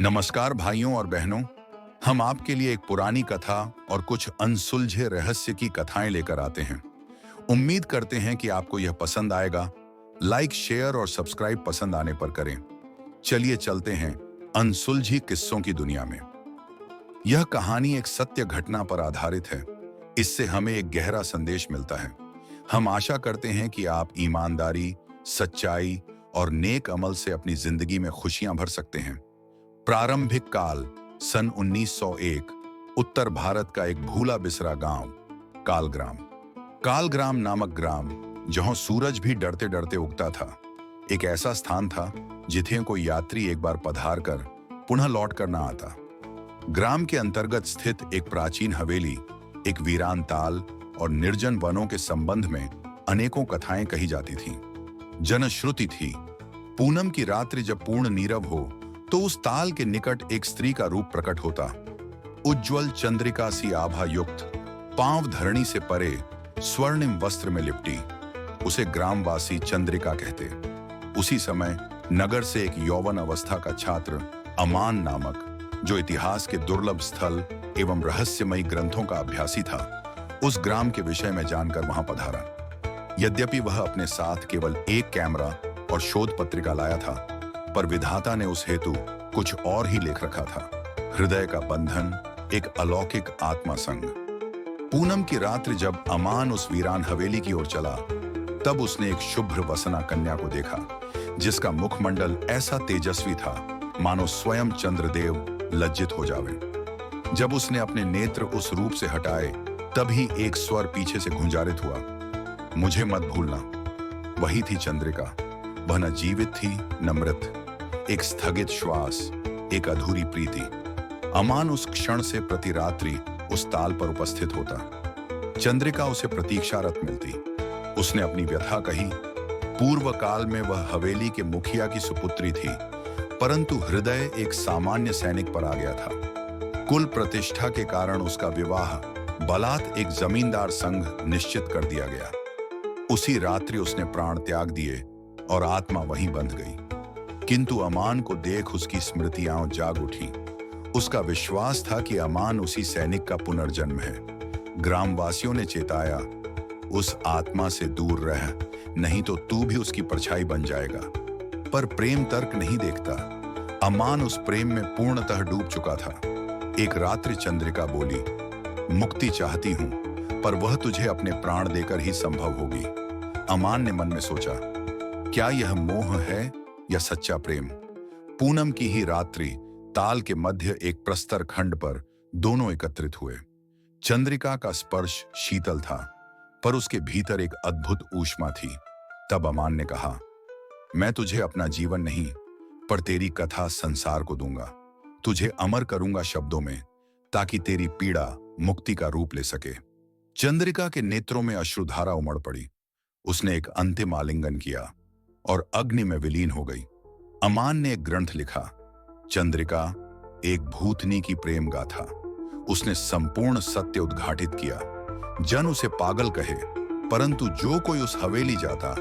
नमस्कार भाइयों और बहनों। हम आपके लिए एक पुरानी कथा और कुछ अनसुलझे रहस्य की कथाएं लेकर आते हैं। उम्मीद करते हैं कि आपको यह पसंद आएगा। लाइक, शेयर और सब्सक्राइब पसंद आने पर करें। चलिए चलते हैं अनसुलझी किस्सों की दुनिया में। यह कहानी एक सत्य घटना पर आधारित है। इससे हमें एक गहरा संदेश मिलता है। हम आशा करते हैं कि आप ईमानदारी, सच्चाई और नेक अमल से अपनी जिंदगी में खुशियां भर सकते हैं। प्रारंभिक काल सन 1901। उत्तर भारत का एक भूला बिसरा गांव, कालग्राम। कालग्राम नामक ग्राम, जहां सूरज भी डरते डरते उगता था, एक ऐसा स्थान था जिथे कोई यात्री एक बार पधार कर पुनः लौट कर न आता। ग्राम के अंतर्गत स्थित एक प्राचीन हवेली, एक वीरान ताल और निर्जन वनों के संबंध में अनेकों कथाएं कही जाती थीं। जनश्रुति थी, पूनम की रात्रि जब पूर्ण नीरव हो तो उस ताल के निकट एक स्त्री का रूप प्रकट होता। उज्ज्वल चंद्रिका सी आभा युक्त, पांव धरणी से परे, स्वर्णिम वस्त्र में लिपटी। उसे ग्रामवासी चंद्रिका कहते। उसी समय नगर से एक यौवन अवस्था का छात्र अमान नामक, जो इतिहास के दुर्लभ स्थल एवं रहस्यमयी ग्रंथों का अभ्यासी था, उस ग्राम के विषय में जानकर वहां पधारा। यद्यपि वह अपने साथ केवल एक कैमरा और शोध पत्रिका लाया था, पर विधाता ने उस हेतु कुछ और ही लिख रखा था। हृदय का बंधन, एक अलौकिक आत्मा संग। पूनम की रात्रि जब अमान उस वीरान हवेली की ओर चला, तब उसने एक शुभ्र वसना कन्या को देखा, जिसका मुखमंडल ऐसा तेजस्वी था मानो स्वयं चंद्रदेव लज्जित हो जावे। जब उसने अपने नेत्र उस रूप से हटाए, तभी एक स्वर पीछे से गुंजारित हुआ, मुझे मत भूलना। वही थी चंद्रिका। वह न जीवित थी न मृत, एक स्थगित श्वास, एक अधूरी प्रीति। अमान उस क्षण से प्रति रात्रि उस ताल पर उपस्थित होता। चंद्रिका उसे प्रतीक्षारत मिलती। उसने अपनी व्यथा कही। पूर्व काल में वह हवेली के मुखिया की सुपुत्री थी, परंतु हृदय एक सामान्य सैनिक पर आ गया था। कुल प्रतिष्ठा के कारण उसका विवाह बलात् एक जमींदार संग निश्चित कर दिया गया। उसी रात्रि उसने प्राण त्याग दिए और आत्मा वहीं बंध गई। किंतु अमान को देख उसकी स्मृतियां जाग उठी। उसका विश्वास था कि अमान उसी सैनिक का पुनर्जन्म है। ग्रामवासियों ने चेताया, उस आत्मा से दूर रह, नहीं तो तू भी उसकी परछाई बन जाएगा। पर प्रेम तर्क नहीं देखता। अमान उस प्रेम में पूर्णतः डूब चुका था। एक रात्रि चंद्रिका बोली, मुक्ति चाहती हूं, पर वह तुझे अपने प्राण देकर ही संभव होगी। अमान ने मन में सोचा, क्या यह मोह है या सच्चा प्रेम? पूनम की ही रात्रि ताल के मध्य एक प्रस्तर खंड पर दोनों एकत्रित हुए। चंद्रिका का स्पर्श शीतल था, पर उसके भीतर एक अद्भुत ऊष्मा थी। तब अमान ने कहा, मैं तुझे अपना जीवन नहीं, पर तेरी कथा संसार को दूंगा। तुझे अमर करूंगा शब्दों में, ताकि तेरी पीड़ा मुक्ति का रूप ले सके। चंद्रिका के नेत्रों में अश्रुधारा उमड़ पड़ी। उसने एक अंतिम आलिंगन किया और अग्नि में विलीन हो गई। अमान ने एक ग्रंथ लिखा, चंद्रिका, एक भूतनी की प्रेम गाथा। उसने संपूर्ण सत्य उद्घाटित किया। जन उसे पागल कहे, परंतु जो कोई उस हवेली जाता,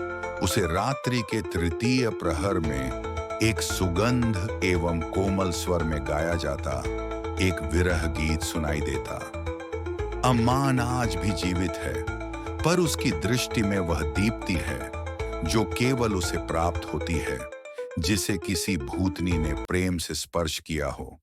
उसे रात्रि के तृतीय प्रहर में एक सुगंध एवं कोमल स्वर में गाया जाता एक विरह गीत सुनाई देता। अमान आज भी जीवित है, पर उसकी दृष्टि में वह दीप्ति है जो केवल उसे प्राप्त होती है जिसे किसी भूतनी ने प्रेम से स्पर्श किया हो।